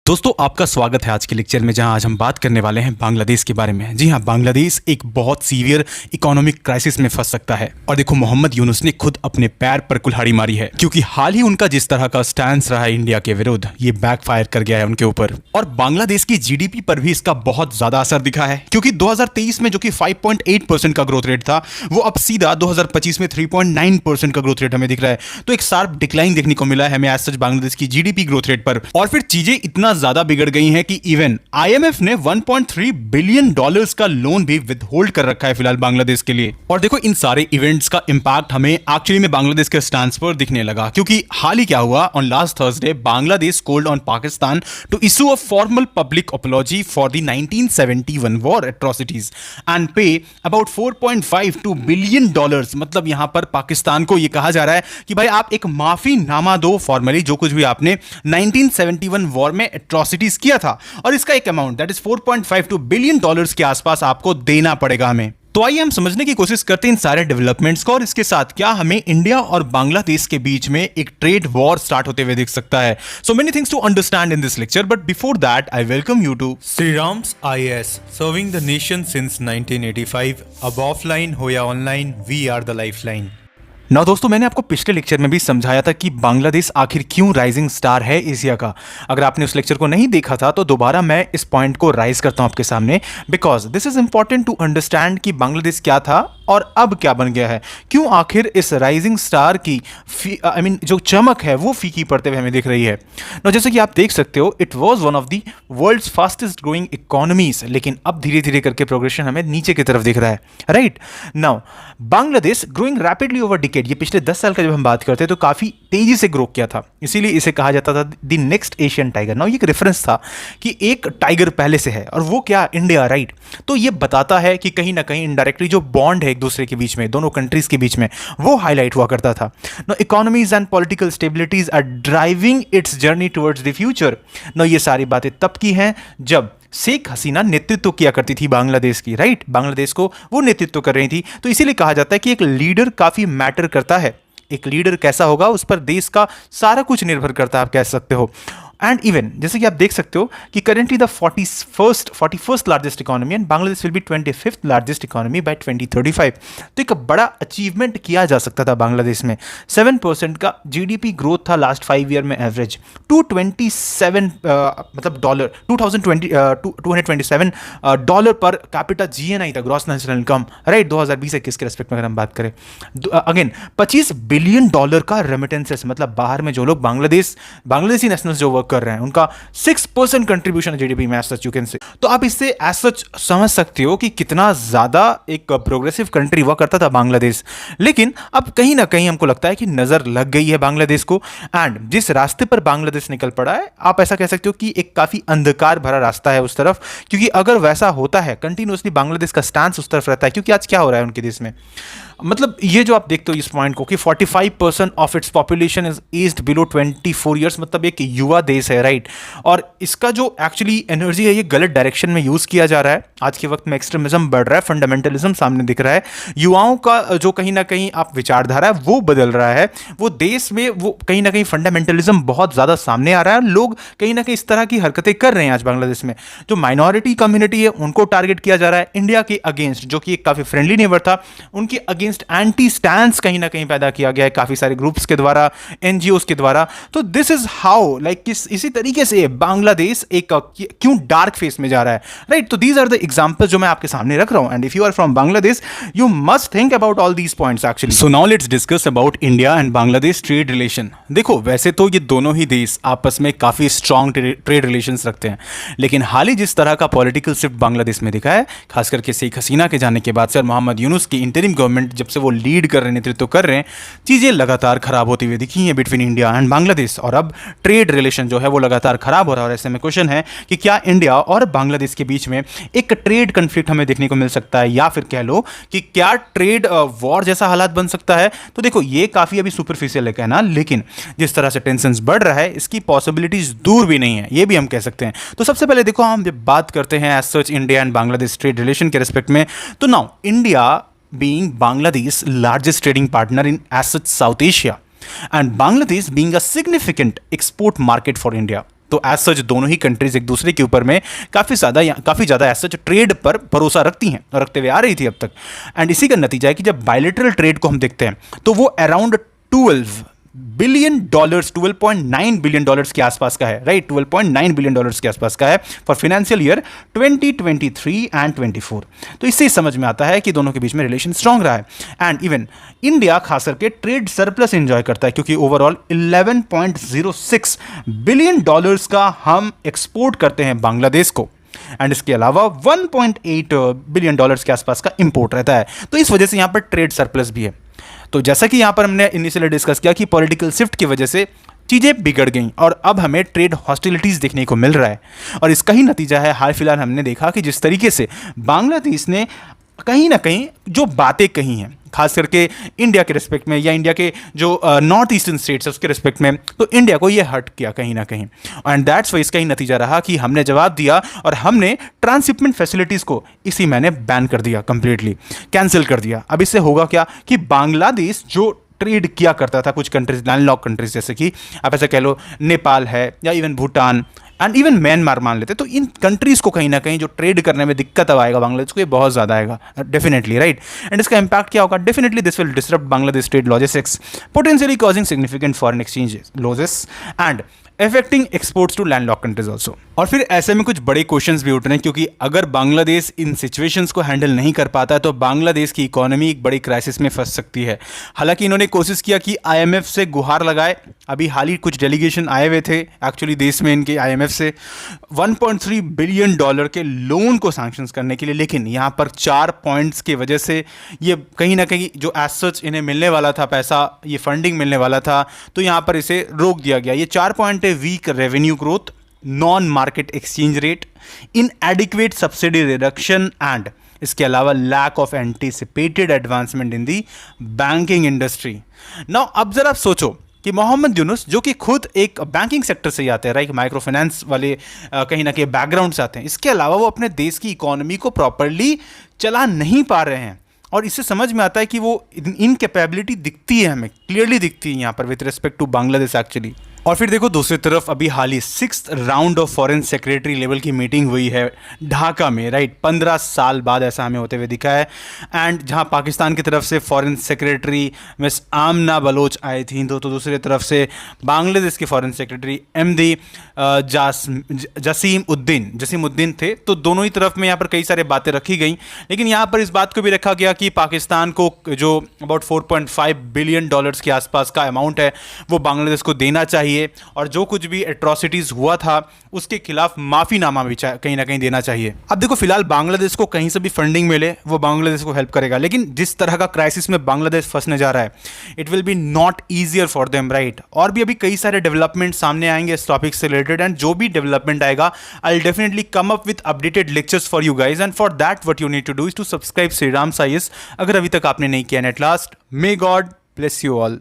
दोस्तों आपका स्वागत है आज के लेक्चर में, जहां आज हम बात करने वाले हैं बांग्लादेश के बारे में। जी हां, बांग्लादेश एक बहुत सीवियर इकोनॉमिक क्राइसिस में फंस सकता है। और देखो, मोहम्मद यूनुस ने खुद अपने पैर पर कुल्हाड़ी मारी है, क्योंकि हाल ही उनका जिस तरह का स्टैंस रहा है इंडिया के विरुद्ध, ये बैकफायर कर गया है उनके ऊपर। और बांग्लादेश की जीडीपी पर भी इसका बहुत ज्यादा असर दिखा है, क्योंकि 2023 में जो कि 5.8% का ग्रोथ रेट था, वो अब सीधा 2025 में 3.9% का ग्रोथ रेट हमें दिख रहा है। तो एक शार्प डिक्लाइन देखने को मिला है हमें एज सच बांग्लादेश की जीडीपी ग्रोथ रेट पर। और फिर चीजें इतना ज्यादा बिगड़ गई हैं कि इवन आईएमएफ ने 1.3 बिलियन डॉलर्स का लोन भी विदहोल्ड कर रखा है फिलहाल बांग्लादेश के लिए। और देखो, इन सारे इवेंट्स का इंपैक्ट हमें एक्चुअली में बांग्लादेश के स्टैंड पर दिखने लगा, क्योंकि हाल ही क्या हुआ, on last Thursday Bangladesh called on Pakistan to issue a formal public apology for the 1971 war atrocities and pay about 4.52 billion dollars. मतलब यहां पर पाकिस्तान को यह कहा जा रहा है कि भाई आप एक माफीनामा दो फॉर्मली, जो कुछ भी आपने 1971 वॉर में एट्रोसिटीज किया था, और इसका एक amount that is 4.52 billion dollars के आसपास आपको देना पड़ेगा हमें। तो आइए हम समझने की कोशिश करते हैं इन सारे डेवलपमेंट्स को, और इसके साथ क्या हमें इंडिया और बांग्लादेश के बीच में एक ट्रेड वॉर स्टार्ट होते हुए दिख सकता है। So many things to understand in this lecture, but before that I welcome you to Sriram's IAS, serving the nation since 1985. अब ऑफलाइन हो या online, we are the lifeline. ना दोस्तों, मैंने आपको पिछले लेक्चर में भी समझाया था कि बांग्लादेश आखिर क्यों राइजिंग स्टार है एशिया का। अगर आपने उस लेक्चर को नहीं देखा था तो दोबारा मैं इस पॉइंट को राइज करता हूं आपके सामने, because this is important to understand कि बांग्लादेश क्या था और अब क्या बन गया है, क्यों आखिर इस राइजिंग स्टार की जो चमक है वो फीकी पड़ते हुए हमें दिख रही है ना। जैसे कि आप देख सकते हो, it was one of the world's fastest growing economies, लेकिन अब धीरे धीरे करके प्रोग्रेशन हमें नीचे की तरफ दिख रहा है। Right now Bangladesh growing rapidly over decade, ये पिछले 10 साल का जब हम बात करते हैं तो काफी तेजी से ग्रो किया था, इसीलिए इसे कहा जाता था the next Asian tiger. Now ये एक रेफरेंस था कि एक टाइगर पहले से है, और वो क्या, इंडिया। राइट, तो ये बताता है कि कहीं ना कहीं इनडायरेक्टली जो बॉन्ड है एक दूसरे के बीच में, दोनों कंट्रीज के बीच में, वो हाईलाइट हुआ करता था। Now economies and political stabilities are driving its journey towards the future. Now ये सारी बातें तब की हैं जब शेख हसीना नेतृत्व किया करती थी बांग्लादेश की। राइट, बांग्लादेश को वो नेतृत्व कर रही थी, तो इसीलिए कहा जाता है कि एक लीडर काफी मैटर करता है। एक लीडर कैसा होगा उस पर देश का सारा कुछ निर्भर करता है, आप कह सकते हो। एंड इवन जैसे कि आप देख सकते हो कि currently the 41st largest economy and Bangladesh will be 25th largest economy bye 2035। तो एक बड़ा अचीवमेंट किया जा सकता था बांग्लादेश में। 7% का जीडीपी ग्रोथ था लास्ट 5 ईयर में एवरेज, 227 मतलब dollar 227 dollar per capita GNI था, ग्रॉस नेशनल इनकम। राइट, 2020-21 के रेस्पेक्ट में अगर हम बात करें, अगेन 25 बिलियन डॉलर का रेमिटेंसेस, मतलब बाहर में जो लोग बांग्लादेशी नेशनल्स जो वर्क कर रहे हैं, उनका 6% कंट्रीब्यूशन जीडीपी में, as such you can say. तो आप इससे एज सच समझ सकते हो कि कितना ज्यादा एक प्रोग्रेसिव कंट्री हुआ करता था बांग्लादेश। लेकिन अब कहीं ना कहीं हमको लगता है कि नजर लग गई है बांग्लादेश को, एंड जिस रास्ते पर बांग्लादेश निकल पड़ा है, आप ऐसा कह सकते हो कि एक काफी अंधकार भरा रास्ता है उस तरफ। क्योंकि अगर वैसा होता है, कंटिन्यूअसली बांग्लादेश का स्टांस उस तरफ रहता है, क्योंकि आज क्या हो रहा है उनके देश में, मतलब ये जो आप देखते हो इस पॉइंट को कि 45% of its population is aged below 24 years, मतलब एक युवा देश है। राइट, और इसका जो एक्चुअली एनर्जी है ये गलत डायरेक्शन में यूज किया जा रहा है। आज के वक्त में एक्सट्रीमिज्म बढ़ रहा है, फंडामेंटलिज्म सामने दिख रहा है, युवाओं का जो कहीं ना कहीं आप विचारधारा है वो बदल रहा है। वो देश में वो कहीं ना कहीं फंडामेंटलिज्म बहुत ज्यादा सामने आ रहा है, लोग कहीं ना कहीं इस तरह की हरकतें कर रहे हैं। आज बांग्लादेश में जो माइनॉरिटी कम्युनिटी है उनको टारगेट किया जा रहा है, इंडिया के अगेंस्ट, जो कि एक काफी फ्रेंडली नेबर था, उनके अगेंस्ट एंटी स्टैंस कहीं ना कहीं पैदा किया गया है काफी सारे ग्रुप्स के द्वारा, एनजीओस के द्वारा। तो दिस इज हाउ लाइक इसी तरीके से बांग्लादेश एक क्यों डार्क फेस में जा रहा है। राइट, तो दीज आर द एग्जांपल्स जो मैं आपके सामने रख रहा हूं, and if you are from Bangladesh you must think about all these points actually. So now let's discuss about India and Bangladesh trade relation. देखो, वैसे तो ये दोनों ही देश आपस में काफी स्ट्रॉन्ग ट्रेड रिलेशंस रखते हैं, लेकिन हाल ही जिस तरह का पॉलिटिकल शिफ्ट बांग्लादेश में दिखा है, खास करके शेख हसीना के जाने के बाद से, मोहम्मद यूनुस की इंटरिम गवर्नमेंट जब से वो लीड कर रहे, नेतृत्व कर रहे हैं, चीजें लगातार खराब होती हुई दिखी हैं बिटवीन इंडिया एंड बांग्लादेश, और अब ट्रेड रिलेशन जो है वो लगातार खराब हो रहा है। और ऐसे में क्वेश्चन है कि क्या इंडिया और बांग्लादेश के बीच में एक ट्रेड कन्फ्लिक्ट हमें देखने को मिल सकता है, या फिर कह लो कि क्या ट्रेड वॉर जैसा हालात बन सकता है। तो देखो, ये काफी अभी सुपरफिशियल है कहना, लेकिन जिस तरह से टेंशंस बढ़ रहा है इसकी पॉसिबिलिटीज दूर भी नहीं है, ये भी हम कह सकते हैं। तो सबसे पहले देखो, हम जब बात करते हैं as such India and Bangladesh trade relation के रिस्पेक्ट में, तो now India being Bangladesh's largest trading partner in as such South Asia, and Bangladesh being a significant export market for India. तो एज सच दोनों ही कंट्रीज एक दूसरे के ऊपर में काफ़ी ज़्यादा एज सच ट्रेड पर भरोसा रखती हैं और रखते हुए आ रही थी अब तक। एंड इसी का नतीजा है कि जब बायलेटरल ट्रेड को हम देखते हैं तो वो अराउंड 12.9 बिलियन डॉलर्स के आसपास का है, राइट। 12.9 बिलियन डॉलर्स के आसपास का है फॉर फाइनेंशियल ईयर 2023 एंड 24। तो इससे ही समझ में आता है कि दोनों के बीच में रिलेशन स्ट्रांग रहा है। एंड इवन इंडिया खास करके ट्रेड सरप्लस एंजॉय करता है क्योंकि ओवरऑल 11.06 बिलियन डॉलर्स का हम एक्सपोर्ट करते हैं बांग्लादेश को, एंड इसके अलावा 1.8 बिलियन डॉलर्स के आसपास का इंपोर्ट रहता है। तो इस वजह से यहां पर ट्रेड सरप्लस भी है। तो जैसा कि यहां पर हमने इनिशियली डिस्कस किया कि पॉलिटिकल शिफ्ट की वजह से चीज़ें बिगड़ गई और अब हमें ट्रेड हॉस्टिलिटीज़ देखने को मिल रहा है। और इसका ही नतीजा है हाल फिलहाल हमने देखा कि जिस तरीके से बांग्लादेश ने कहीं ना कहीं जो बातें कही हैं खास करके इंडिया के रिस्पेक्ट में या इंडिया के जो नॉर्थ ईस्टर्न स्टेट्स है उसके रिस्पेक्ट में, तो इंडिया को ये हर्ट किया कहीं ना कहीं। एंड दैट्स वाई इसका ही नतीजा रहा कि हमने जवाब दिया और हमने ट्रांसशिपमेंट फैसिलिटीज़ को इसी महीने बैन कर दिया, कंप्लीटली कैंसिल कर दिया। अब इससे होगा क्या कि बांग्लादेश जो ट्रेड किया करता था कुछ कंट्रीज, लैंडलॉक कंट्रीज जैसे कि आप ऐसा कह लो नेपाल है या even Bhutan and even Myanmar मान लेते, तो इन कंट्रीज़ को कहीं ना कहीं जो ट्रेड करने में दिक्कत अब आएगा बांग्लादेश को, ये बहुत ज़्यादा आएगा डेफिनेटली, राइट। एंड इसका इंपैक्ट क्या होगा? Definitely this will disrupt Bangladesh trade logistics, potentially causing significant foreign exchange losses and affecting exports to landlocked countries also। और फिर ऐसे में कुछ बड़े क्वेश्चंस भी उठ रहे हैं क्योंकि अगर बांग्लादेश इन सिचुएशंस को हैंडल नहीं कर पाता है तो बांग्लादेश की इकोनॉमी एक बड़ी क्राइसिस में फंस सकती है। हालांकि इन्होंने कोशिश किया कि IMF से गुहार लगाए, अभी हाल ही कुछ डेलीगेशन आए हुए थे एक्चुअली देश में इनके IMF से 1.3 बिलियन डॉलर के लोन को सैंक्शंस करने के लिए, लेकिन यहाँ पर 4 पॉइंट्स की वजह से ये कहीं ना कहीं जो एज सच इन्हें मिलने वाला था पैसा, ये फंडिंग मिलने वाला था, तो यहाँ पर इसे रोक दिया गया। ये 4 पॉइंट है: weak revenue growth, non market exchange rate, inadequate subsidy reduction and इसके अलावा lack of anticipated advancement in the banking industry. Now अब जरा आप सोचो कि मोहम्मद यूनुस जो कि खुद एक बैंकिंग सेक्टर से ही आते हैं, राइट, माइक्रो फाइनेंस वाले कहीं ना कहीं बैकग्राउंड से आते हैं, इसके अलावा वो अपने देश की इकोनॉमी को प्रॉपरली चला नहीं पा रहे हैं। और इससे समझ में आता है कि वो इनकैपेबिलिटी दिखती है, हमें क्लियरली दिखती है यहाँ पर with respect to Bangladesh actually. और फिर देखो दूसरी तरफ अभी हाल ही 6th round of foreign secretary level की मीटिंग हुई है ढाका में, राइट। 15 साल बाद ऐसा हमें होते हुए दिखा है। एंड जहां पाकिस्तान की तरफ से फॉरेन सेक्रेटरी मिस आमना बलोच आई थी, तो दूसरी तरफ से बांग्लादेश के foreign secretary MD Jasim Uddin थे। तो दोनों ही तरफ में यहाँ पर कई सारे बातें रखी गई, लेकिन यहाँ पर इस बात को भी रखा गया कि पाकिस्तान को जो अबाउट 4.5 बिलियन डॉलर्स के आसपास का अमाउंट है वो बांग्लादेश को देना चाहिए, और जो कुछ भी एट्रॉसिटीज हुआ था उसके खिलाफ माफीनामा भी कहीं ना कहीं देना चाहिए। अब देखो फिलहाल बांग्लादेश को कहीं से भी फंडिंग मिले वो बांग्लादेश को हेल्प करेगा, लेकिन जिस तरह का क्राइसिस में बांग्लादेश फंसने जा रहा है, it will be not easier for them, right. और भी अभी कई सारे डेवलपमेंट सामने आएंगे इस टॉपिक से रिलेटेड, एंड जो भी डेवलपमेंट आएगा I will definitely come up with updated lectures for you guys, and for that what you need to do is to subscribe Sriram science अगर अभी तक आपने नहीं किया। At last, may God bless you all.